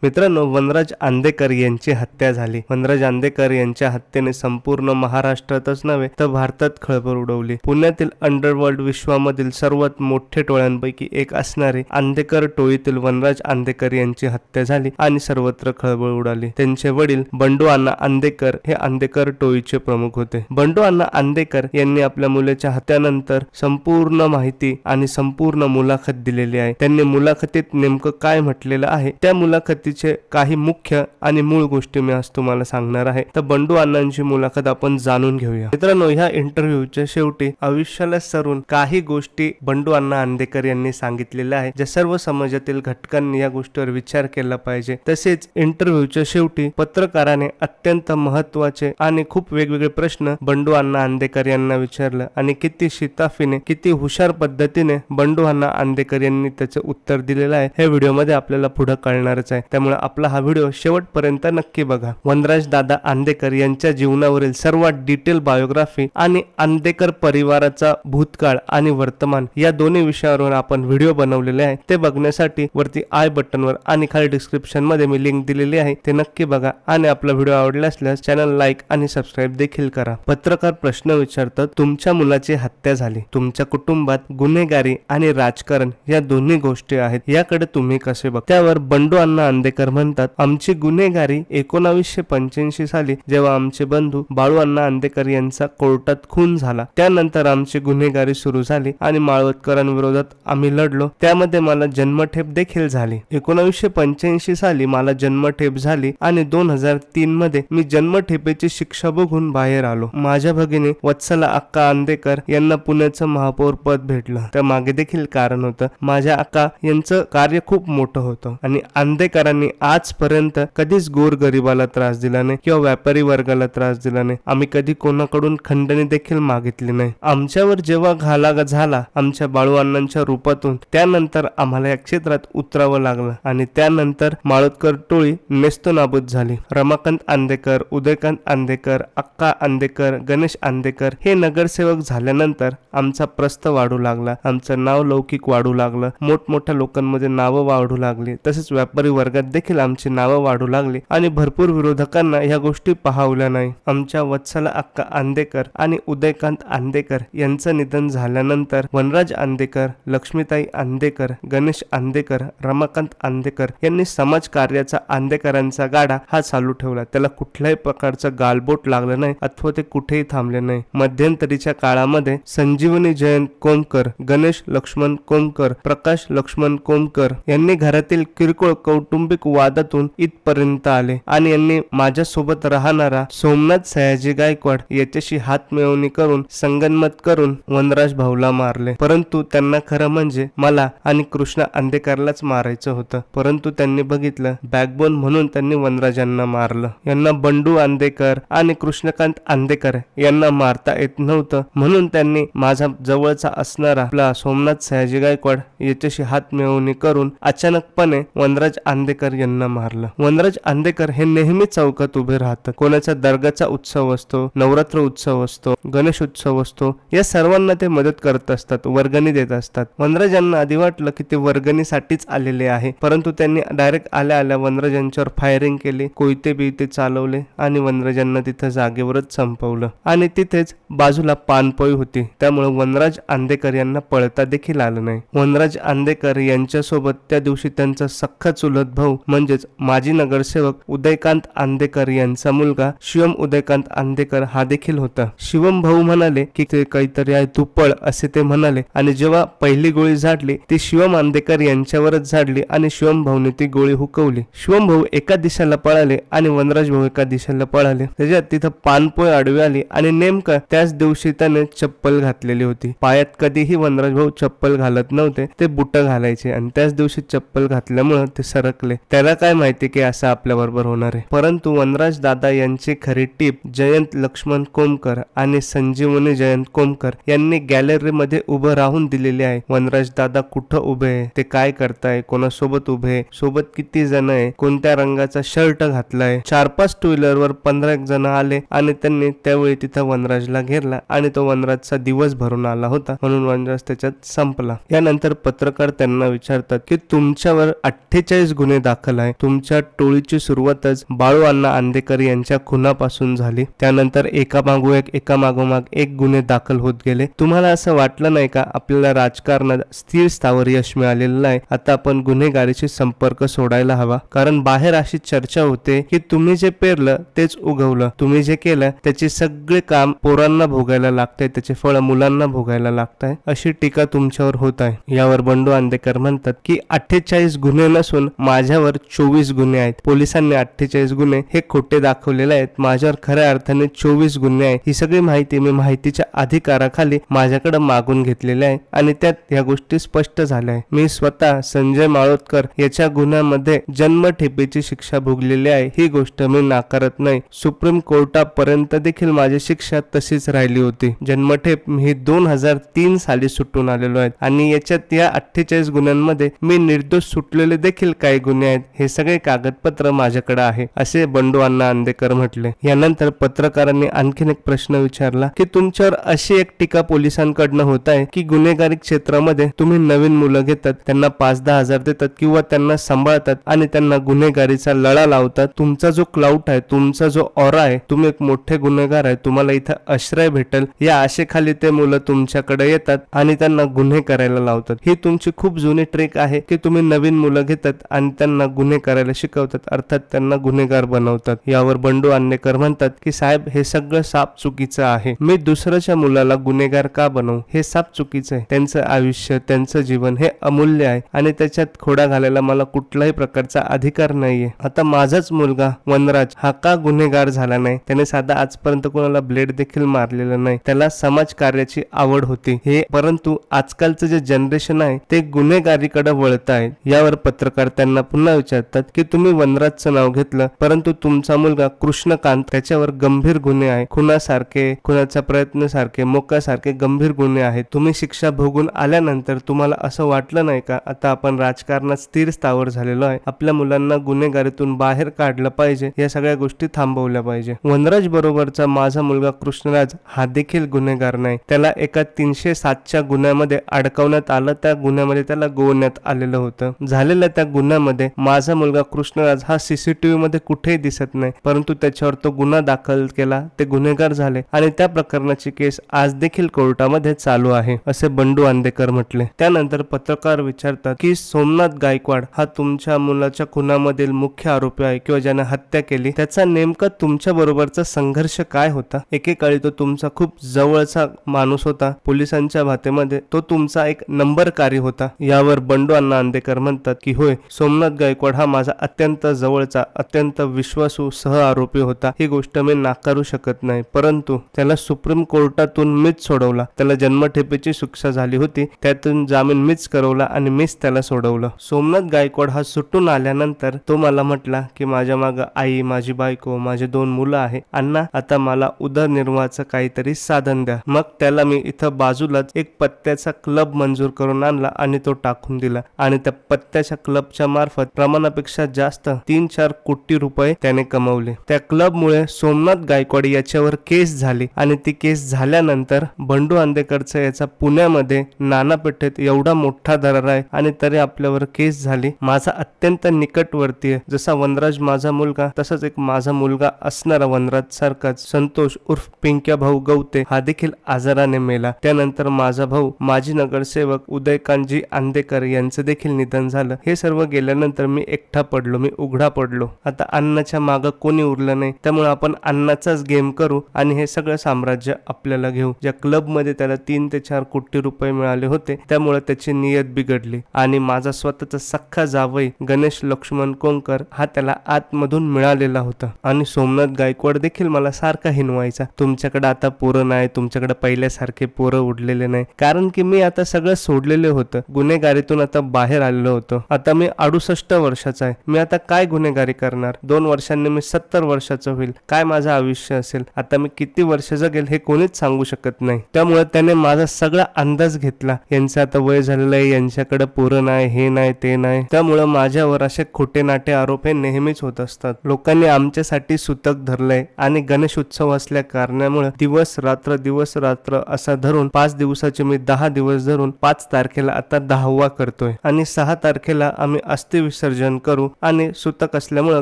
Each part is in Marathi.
मित्रांनो, वनराज आंदेकर यांची हत्या झाली. वनराज आंदेकर यांच्या हत्येने संपूर्ण महाराष्ट्रातच नव्हे तर भारतात खळबळ उडवली. पुण्यातील अंडरवर्ल्ड विश्वामधील सर्वात मोठे टोळ्यांपैकी एक असणारे आंदेकर टोळीतील वनराज आंदेकर यांची हत्या झाली आणि सर्वत्र खळबळ उडाली. त्यांचे वडील बंडू अण्णा आंदेकर हे आंदेकर टोळीचे प्रमुख होते. बंडू अण्णा आंदेकर यांनी आपल्या मुलाच्या हत्येनंतर संपूर्ण माहिती आणि संपूर्ण मुलाखत दिलेली आहे. त्यांनी मुलाखतीत नेमकं काय म्हटलेलं आहे त्या मुलाखतीचे काही मुख्य आणि मूळ गोष्टी मी आज तुम्हाला सांगणार आहे. तर बंडू अण्णांची मुलाखत आपण जाणून घेऊया. मित्रांनो, ह्या इंटरव्ह्यूच्या शेवटी आयुष्याला सरून काही गोष्टी बंडू अण्णा आंदेकर यांनी सांगितलेल्या आहे, ज्या सर्व समाजातील घटकांनी या गोष्टीवर विचार केला पाहिजे. तसेच इंटरव्ह्यूच्या शेवटी पत्रकाराने अत्यंत महत्वाचे आणि खूप वेगवेगळे प्रश्न बंडू अण्णा आंदेकर यांना विचारलं आणि किती शिताफीने किती हुशार पद्धतीने बंडू अण्णा आंदेकर यांनी त्याचे उत्तर दिलेलं आहे हे व्हिडिओमध्ये आपल्याला पुढे कळणारच आहे. त्यामुळे आपला हा व्हिडिओ शेवटपर्यंत नक्की बघा. वनराज दादा आंदेकर यांच्या जीवनावरील सर्वात डिटेल बायोग्राफी आणि आंदेकर परिवाराचा भूतकाळ आणि वर्तमान या दोन्ही विषयावर आपण व्हिडिओ बनवलेले आहे. ते बघण्यासाठी वरती आय बटनवर आणि खाली डिस्क्रिप्शन मध्ये मी लिंक दिलेली आहे, ते नक्की बघा. आणि आपला व्हिडिओ आवडला असल्यास चॅनल लाईक आणि सबस्क्राईब देखील करा. पत्रकार प्रश्न विचारतात, तुमच्या मुलाची हत्या झाली, तुमच्या कुटुंबात गुन्हेगारी आणि राजकारण या दोन्ही गोष्टी आहेत, याकडे तुम्ही कसे बघता? त्यावर बंडू अण्णा आंदेकर म्हणतात, आमची गुन्हेगारी 1985 साली जेव्हा आमचे बंधू बाळू अण्णा आंदेकर यांचा कोर्टात खून झाला त्यानंतर आमची गुन्हेगारी सुरू झाली आणि माळवतकरांविरोधात आम्ही लढलो. त्यामध्ये मला जन्मठेप देखील झाली. 1985 साली मला जन्मठेप झाली आणि 2003 मध्ये मी जन्मठेपेची शिक्षा बघून बाहेर आलो. माझ्या भगिनी वत्सला अक्का आंदेकर यांना पुण्याचं महापौर पद भेटलं. त्या मागे देखील कारण होतं. माझ्या अक्का यांचं कार्य खूप मोठं होतं आणि आंदेकरांनी आजपर्यंत कधीच गोरगरिबाला त्रास दिला नाही किंवा व्यापारी वर्गाला त्रास दिला नाही. आम्ही कधी कोणाकडून खंडणी देखील मागितली नाही. आमच्यावर जेव्हा घाला झाला आमच्या बाळू अण्णांच्या रूपातून, त्यानंतर आम्हाला या क्षेत्रात उतरावं लागलं आणि त्यानंतर माळवतकर टोळी नेस्तनाबूत झाली. रमाकांत आंदेकर, उदयकांत आंदेकर, अक्का आंदेकर, गणेश आंदेकर हे नगरसेवक झाल्यानंतर आमचा प्रस्थ वाढू लागला. आमचं नाव लौकिक वाढू लागलं. मोठमोठ्या लोकांमध्ये नावं वाढू लागली. तसेच व्यापारी वर्गात देखील आमची नावं वाढू लागली आणि भरपूर विरोधकांना ह्या गोष्टी पाहावल्या नाही. आमच्या वत्सला अक्का आंदेकर आणि उदयकांत आंदेकर यांचं निधन झाल्यानंतर वनराज आंदेकर, लक्ष्मीताई आंदेकर, गणेश आंदेकर, रमाकांत आंदेकर यांनी समाज कार्याचा आंदेकरांचा गाडा हा चालू ठेवला. त्याला कुठल्याही प्रकारचं गालबोट लागलं नाही अथवा ते कुठेही थांबले नाही. मध्यंतरीच्या काळामध्ये संजीवनी जयंत कोमकर, गणेश लक्ष्मण कोमकर, प्रकाश लक्ष्मण कोमकर यांनी घरातील किरकोळ कौटुंबिक वादातून इथपर्यंत आले आणि यांनी माझ्यासोबत राहणारा सोमनाथ सयाजी गायकवाड याच्याशी हात मिळवणी करून संगनमत करून वनराज भाऊला मारले. परंतु त्यांना खरं म्हणजे मला आणि कृष्णा आंदेकरलाच मारायचं होतं. परंतु त्यांनी बघितलं बॅकबोन म्हणून त्यांनी वनराजांना मारलं. यांना बंडू आंदेकर आणि कृष्णकांत आंदेकर यांना मारता येत नव्हतं म्हणून त्यांनी माझा जवळचा असणारा आपला सोमनाथ सयाजी गायकवाड याच्याशी हात मिळवणी करून अचानकपणे वनराज आंदेकर यांना मारलं. वनराज आंदेकर हे नेहमी चौकात उभे राहतात. कोणाचा दर्गाचा उत्सव असतो, नवरात्र उत्सव असतो, गणेश उत्सव असतो, या सर्वांना ते मदत करत असतात, वर्गणी देत असतात. वनराजांना आधी वाटलं की ते वर्गणीसाठीच आलेले आहे, परंतु त्यांनी डायरेक्ट आल्या आल्या वनराजांच्यावर फायरिंग केली, कोयते बियते चालवले आणि वनराजांना तिथं जागेवरच संपवलं. आणि तिथेच बाजूला पानपोई होती, त्यामुळे वनराज आंदेकर यांना पळता देखील आलं नाही. वनराज आंदेकर यांच्यासोबत त्या दिवशी त्यांचा सख्खा चुलत भाऊ म्हणजेच माजी नगरसेवक उदयकांत आंदेकर यांचा मुलगा शिवम उदयकांत आंदेकर हा देखील होता. शिवम भाऊ म्हणाले की ते काहीतरी आहे, तू पळ असे ते म्हणाले आणि जेव्हा पहिली गोळी झाडली ती शिवम आंदेकर यांच्यावरच झाडली आणि शिवम भाऊने ती गोळी हुकवली. शिवम भाऊ एका दिशेला पळाले आणि वनराज भाऊ एका दिशेला पळाले. त्याच्यात तिथं पानपोय आडवी आली आणि नेमकं त्याच दिवशी त्याने चप्पल घातलेली होती. पायात कधीही वनराज भाऊ चप्पल घालत नव्हते, ते बुट घालायचे आणि त्याच दिवशी चप्पल घातल्यामुळे ते सरकले. त्याला काय माहिती की असं आपल्या बरोबर होणार आहे. परंतु वनराज दादा यांची खरी टीप जयंत लक्ष्मण कोमकर आणि संजीवनी जयंत कोमकर यांनी गॅलरीमध्ये उभं राहून दिलेले आहे. वनराज दादा कुठं उभे आहे, ते काय करताय, कोणासोबत उभे, सोबत किती जण आहे, कोणत्या रंगाचा शर्ट घातलाय. 4-5 टू व्हीलरवर 15 जण आले आणि त्यांनी त्यावेळी तिथं वनराजला घेरला आणि तो वनराजचा दिवस भरून आला होता म्हणून वनराज त्याच्यात संपला. यानंतर पत्रकार त्यांना विचारतात की तुमच्यावर 48 गुन्हे दाखल आहे. तुमच्या टोळीची सुरुवातच बाळू अण्णा आंदेकर यांच्या खुनापासून झाली. त्यानंतर एकामागोमाग एक गुन्हे दाखल होत गेले. तुम्हाला असं वाटलं नाही का आपल्याला राजकारणात स्थिर स्थावर यश मिळालेलं आहे, आता आपण गुन्हेगारीशी संपर्क सोडायला हवा? कारण बाहेर अशी चर्चा होते की तुम्ही जे पेरलं तेच उगवलं, तुम्ही जे केलं त्याचे सगळे काम पोरांना भोगायला लागतंय, त्याचे फळ मुलांना भोगायला लागतंय, अशी टीका तुमच्यावर होत आहे. यावर बंडू आंदेकर म्हणतात की 48 गुन्हे नसून माझ्यावर 24 गुन्हे आहेत. पोलिसांनी 48 गुन्हे हे खोटे दाखवलेले आहेत, माझ्यावर खऱ्या अर्थाने 24 गुन्हे आहेत. ही सगळी माहिती मी माहितीच्या अधिकाराखाली माझ्याकडे मागून घेतलेली आहे आणि त्यात या गोष्टी स्पष्ट झाल्या आहे. मी स्वतः संजय माळोतकर याच्या गुन्ह्यामध्ये जन्मठेपेची शिक्षा भोगलेली आहे, ही गोष्ट मी नाकारत नाही. सुप्रीम कोर्टापर्यंत देखील माझी शिक्षा तशीच राहिली होती. जन्मठेप ही 2003 साली सुटून आलेलो आहे आणि याच्यात या 48 गुन्ह्यांमध्ये मी निर्दोष सुटलेले देखील काही गुन्हे आहेत. हे सगळे कागदपत्र माझ्याकडे आहे, असे बंडू अण्णा आंदेकर म्हटले. यानंतर पत्रकारांनी आणखीन एक प्रश्न विचारला की तुमच्यावर अशी एक टीका पोलिसांकडनं होत आहे की गुन्हेगारी क्षेत्रामध्ये तुम्ही नवीन मुलं घेतात, त्यांना 5-10 हजार देतात किंवा त्यांना सांभाळतात आणि त्यांना गुन्हेगारीचा लळा लावतात. तुमचा जो क्लाउट आहे, तुमचा जो ऑरा आहे, तुम्ही एक मोठे गुन्हेगार आहे, तुम्हाला इथं आश्रय भेटेल या आशेखाली ते मुलं तुमच्याकडे येतात आणि त्यांना गुन्हे करायला लावतात. ही तुमची खूप जुनी ट्रिक आहे की तुम्ही नवीन मुलं घेतात आणि त्यांना गुन्हे करायला शिकवतात, अर्थात त्यांना गुन्हेगार बनवतात. यावर बंडू आंदेकर म्हणतात की साहेब, हे सगळं साप चुकीचं आहे. मी दुसऱ्याच्या मुलाला गुन्हेगार का बनवू? हे साप चुकीचं आहे. त्यांचं आयुष्य, त्यांचं जीवन हे अमूल्य आहे आणि त्याच्यात खोडा घालायला मला कुठलाही प्रकारचा अधिकार नाहीये. आता माझाच मुलगा वनराज हा का गुन्हेगार झाला नाही? त्याने साधा आजपर्यंत कोणाला ब्लेड देखील मारलेलं नाही. त्याला समाज कार्याची आवड होती. हे परंतु आजकालचं जे जनरेशन आहे ते गुन्हेगारीकडे वळत आहे. यावर पत्रकार त्यांना पुन्हा विचारतात की तुम्ही वनराजचं नाव घेतलं, परंतु तुमचा मुलगा कृष्णकांत, त्याच्यावर गंभीर गुन्हे आहे, खुनाचा प्रयत्न सारखे, मोक्यासारखे गंभीर गुन्हे आहेत. तुम्ही शिक्षा भोगून आल्यानंतर तुम्हाला असं वाटलं नाही का आता आपण राजकारणात स्थिर स्थावर झालेलो आहे, आपल्या मुलांना गुन्हेगारीतून बाहेर काढलं पाहिजे, या सगळ्या गोष्टी थांबवल्या पाहिजे. वनराज बरोबरचा माझा मुलगा कृष्णराज हा देखील गुन्हेगार नाही. त्याला एका 307च्या गुन्ह्यामध्ये अडकवण्यात आलं. त्या गुन्ह्यामध्ये त्याला गोवण्यात आलेलं होतं. झालेल्या त्या गुन्ह्यामध्ये माझा मुलगा कृष्णराज हा सीसीटीव्ही मध्ये कुठेही दिसत नाही, परंतु त्याच्यावर तो गुन्हा दाखल केला, ते गुन्हेगार झाले आणि त्या प्रकरणाची केस आज देखील कोर्टामध्ये चालू आहे, असे बंडू आंदेकर म्हटले. त्यानंतर पत्रकार विचारतात की सोमनाथ गायकवाड हा तुमच्या मुलाच्या खुनामधील मुख्य आरोपी आहे किंवा ज्याने हत्या केली, त्याचा नेमका तुमच्या बरोबरचा संघर्ष काय होता? एकेकाळी तो तुमचा खूप जवळचा माणूस होता, पोलिसांच्या भातेमध्ये तो तुमचा एक नंबरकारी होता. यावर बंडू अण्णा आंदेकर म्हणतात की होय, सोमनाथ गायकवाड हा माझा अत्यंत जवळचा, अत्यंत विश्वासू सह आरोपी होता. ही गोष्ट मी नाकारू शकत नाही, परंतु त्याला सुप्रीम कोर्टातून मीच सोडवला. त्याला जन्मठेपेची शिक्षा झाली होती, त्यातून जामीन मीच करवला आणि मीच त्याला सोडवलं. सोमनाथ गायकवाड हा सुटून आल्यानंतर तो मला म्हटला की माझ्या मागे आई, माझी बायको, माझे 2 मुलं आहे. अण्णा, आता मला उदरनिर्वाहाचं काहीतरी साधन द्या. मग त्याला मी इथं बाजूलाच एक पत्त्याचा क्लब मंजूर करून आणला आणि तो टाकून दिला आणि त्या पत्त्याच्या क्लबच्या मार्फत प्रमाणापेक्षा जास्त 3-4 कोटी रुपये त्याने कमवले. त्या क्लबमुळे सोमनाथ गायकवाड याच्यावर केस झाली आणि ती केस झाल्यानंतर बंडू आंदेकरचा याचा पुण्यामध्ये नानापेठेत एवढा मोठा दरार आहे आणि तरी आपल्यावर केस झाली. माझा अत्यंत निकटवर्ती आहे, जसा वनराज माझा मुलगा तसाच एक माझा मुलगा असणारा वनराज सारखाच संतोष उर्फ पिंक्या भाऊ गवते हा देखील आजाराने मेला. त्यानंतर माझा भाऊ माजी नगरसेवक उदयकांतजी आंदेकर यांचं देखील निधन झालं. हे सर्व गेल्यानंतर मी एकटा पडलो, मी उघडा पडलो. आता अण्णाच्या मागं कोणी उरलं नाही, त्यामुळे आपण अण्णाचाच गेम करू आणि हे सगळं साम्राज्य आपल्याला घेऊ. ज्या क्लब मध्ये त्याला 3 ते 4 कोटी रुपये मिळाले होते, त्यामुळे त्याची नियत बिघडली आणि माझा स्वतःचा सख्खा जावई गणेश लक्ष्मण कोंकर हा त्याला आतमधून मिळालेला होता. आणि सोमनाथ गायकवाड देखील मला सारखा हिनवायचा, तुमच्याकडे आता पोरं नाही, तुमच्याकडे पहिल्यासारखे पोरं उडलेले नाही, कारण की मी आता सगळं सोडलेलं होतं, गुन्हेगारीतून आता बाहेर आलेलो होतो. आता मी 68 वर्षाचा आहे, मी आता काय गुन्हेगारी करणार? 2 वर्षांनी मी 70 वर्षाचा होईल, काय माझं आयुष्य असेल? आता मी किती वर्ष जगेल हे कोणीच सांगू शकत नाही. त्यामुळे त्याने माझा सगळा अंदाज घेतला, यांचं आता वय झालेलं आहे, यांच्याकडे पोरं नाही, हे नाही, ते नाही. त्यामुळे माझ्यावर असे खोटे नाटे आरोप हे नेहमीच होत असतात. लोकांनी आमच्यासाठी सुतक धरलंय आणि गणेश उत्सव असल्या कारणामुळे दिवस रात्र असा धरून 5 दिवसाचे मी 10 दिवस धरून 5 तारखेला आता 10वा करतोय आणि 6 तारखेला आम्ही अस्थि विसर्जन करू आणि सुतक असल्यामुळे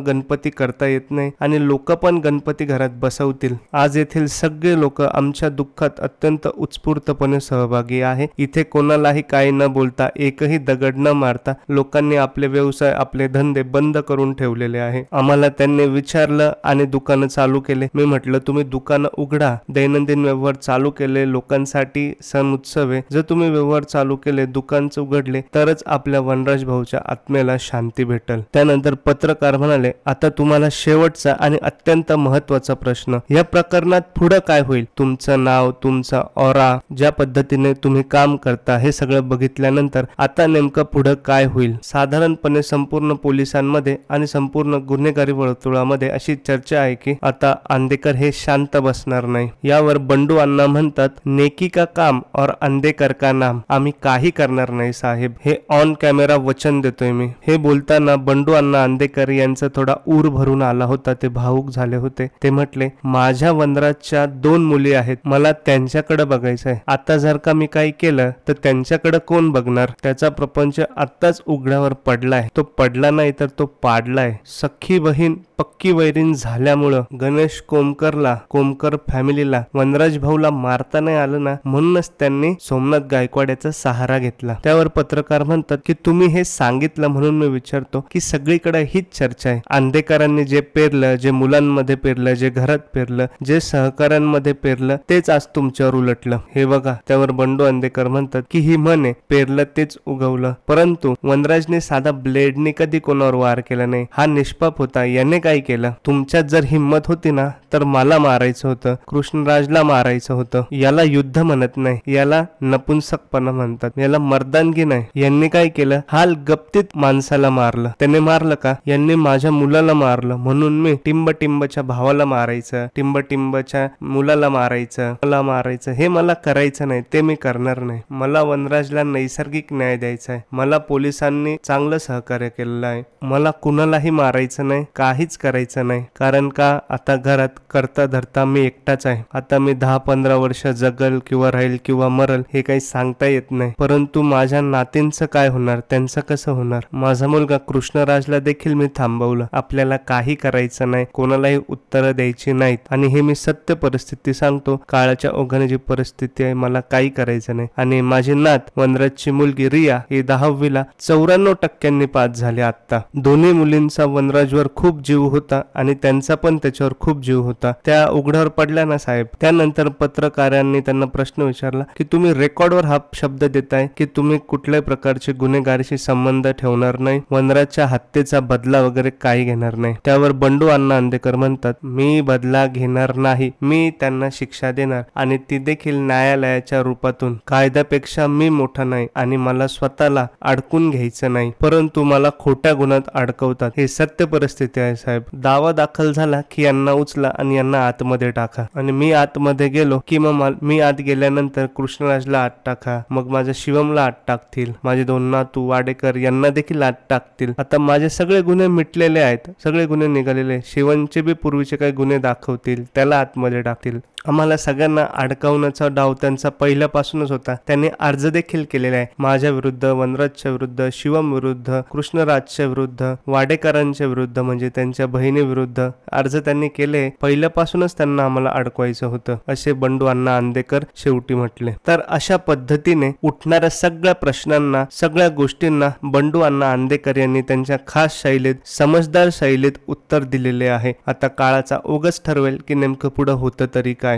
गणपती करता येत नाही आणि लोक पण गणपती घरात बसवतील। आज येथील सगळे लोक आमच्या दुःखात अत्यंत उत्स्फूर्तपणे सहभागी आहे। इथे कोणालाही काही न बोलता एकही दगड न मारता लोकांनी आपले व्यवसाय आपले धंदे बंद करून ठेवलेले आहे। आम्हाला त्यांनी विचारलं आणि दुकानं चालू केले। मी म्हटलं तुम्ही दुकानं उघडा, दैनंदिन व्यवहार चालू केले, लोकांसाठी सण उत्सव आहे, जर तुम्ही व्यवहार चालू केले दुकान उघडले तरच आपल्या वनराज भाऊच्या आत्मेला शांती भेटल। त्यानंतर पत्रकार म्हणाले आता तुम्हाला शेवटचा आणि अत्यंत महत्त्वाचा प्रश्न, या प्रकरणात पुढे काय होईल? तुमचं नाव, तुमचा ऑरा, ज्या पद्धतीने तुम्ही काम करता हे सगळं बघितल्यानंतर आता नेमकं पुढे काय होईल? साधारणपणे संपूर्ण पोलिसांमध्ये आणि संपूर्ण गुन्हेगारी वर्तुळामध्ये अशी चर्चा आहे की आता अंधेकर हे शांत बसणार नाही। यावर बंडू अण्णा म्हणतात नेकी का काम और अंधेकर का नाम, आम्ही काही करणार नाही साहेब, हे ऑन कॅमेरा वचन देतोय मी। हे बोलताना बंडू अण्णा अंधेकर यांचा थोडा ऊर भरून आला होता, ते भावुक झाले होते। ते म्हटले माझ्या वनराजच्या 2 मुली आहेत, मला त्यांच्याकडे बघायचं आहे। आता जर का मी काही केलं तर त्यांच्याकडे कोण बघणार? त्याचा प्रपंच आत्ताच उघड्यावर पडलाय, तो पडला नाही तर तो पाडलाय। सख्खी बहीण पक्की वैरीण झाल्यामुळं गणेश कोमकर फॅमिलीला वनराज भाऊला मारता नाही आलं ना, म्हणूनच त्यांनी सोमनाथ गायकवाड याचा सहारा घेतला। त्यावर पत्रकार म्हणतात की तुम्ही हे सांगितलं म्हणून मी विचारतो की सगळीकडे हीच चर्चा आहे, अंधेकरांनी जे पेरलं, जे मुलांमध्ये पेरलं, जे घरात पेरलं, जे सहकाऱ्यांमध्ये पेरलं तेच आज तुमच्यावर उलटलं हे बघा। त्यावर बंडू अंधेकर म्हणतात की ही म्हणे पेरलं तेच उगवलं, परंतु वनराजने साधा ब्लेडने कधी कोणावर वार केला नाही, हा निष्पाप होता, याने काय केलं? तुमच्यात जर हिम्मत होती ना तर मला मारायचं होतं, कृष्णराजला मारायचं होतं। याला युद्ध म्हणत नाही, याला नपुंसकपणा म्हणतात, याला मर्दानगी नाही। यांनी काय केलं? हाल गप्तीत माणसाला मारलं। त्याने मारलं का? यांनी माझ्या मुलाला मारलं, म्हणून मी टिंबच्या भावाला मारायचं, टिंबच्या मुलाला मारायचं, मला मारायचं, हे मला करायचं नाही, ते मी करणार नाही। मला वनराजला नैसर्गिक न्याय द्यायचा आहे, मला पोलिसांनी चांगलं सहकार्य केलेलं आहे, मला कुणालाही मारायचं नाही, काहीच करायचं नाही, कारण का आता घरात करता धरता मी एकटाच आहे। आता मी 10-15 वर्ष जगल किंवा राहील किंवा मरल हे काही सांगता येत नाही, परंतु माझ्या नातींचं काय होणार, त्यांचं कसं होणार? माझा मुलगा कृष्णराजला देखील मी थांबवलं, आपल्याला काही करायचं नाही, कोणालाही उत्तरं द्यायची नाहीत, आणि हे मी सत्य परिस्थिती सांगतो, काळाच्या ओघाने जी परिस्थिती आहे, मला काही करायचं नाही। आणि माझी नात वनराजची मुलगी रिया ही 10वीला 94% पास झाली। आता दोन्ही मुलींचा वनराजवर खूप जीव होता आणि त्यांचा पण त्याच्यावर खूप जीव होता, त्या उघड्यावर पडल्या ना साहेब। त्यानंतर पत्रकारांनी त्यांना प्रश्न विचारला की तुम्ही रेकॉर्डवर हा शब्द देताय की तुम्ही कुठल्याही प्रकारचे गुन्हेगारीशी संबंध ठेवणार नाही, वनराजच्या हत्येचा बदला वगैरे काही घेणार नाही। त्यावर बंडू अण्णा अंधेकर म्हणतात मी बदला घेणार नाही, मी त्यांना शिक्षा देणार आणि ती देखील न्यायालयाच्या रूपातून। कायद्यापेक्षा मी मोठा नाही आणि मला स्वतःला अडकून घ्यायचं नाही, परंतु मला खोट्या गुन्ह्यात अडकवतात, हे सत्य परिस्थिती आहे साहेब। दावा दाखल झाला की यांना उचला आणि यांना आतमध्ये टाका, आणि मी आतमध्ये गेलो की मग मी आत गेल्यानंतर कृष्णराजला आत टाका, मग माझ्या शिवमला आत टाकतील, माझे 2 नातू वाडेकर यांना देखील आत टाकतील। आता माझे सगळे गुन्हे मिटलेले आहेत, सगळे गुन्हे निघालेले, शिवमचे बी पूर्वीचे काही गुन्हे दाखवतील, त्याला आतमध्ये टाकतील। आम्हाला सगळ्यांना अडकवण्याचा डाव त्यांचा पहिल्यापासूनच होता, त्यांनी अर्ज देखील केलेला आहे माझ्या विरुद्ध, वनराजच्या विरुद्ध, शिवम विरुद्ध, कृष्णराजच्या विरुद्ध, वाडेकरांच्या विरुद्ध म्हणजे त्यांच्या बहिणी विरुद्ध अर्ज त्यांनी केले। पहिल्यापासूनच त्यांना आम्हाला अडकवायचं होतं, असे बंडू अण्णा अंधेकर शेवटी म्हटले। तर अशा पद्धतीने उठणाऱ्या सगळ्या प्रश्नांना, सगळ्या गोष्टींना बंडू अण्णा अंधेकर यांनी त्यांच्या खास शैलीत, समजदार शैलीत उत्तर दिलेले आहे। आता काळाचा ओघच ठरवेल की नेमकं पुढे होतं तरी काय।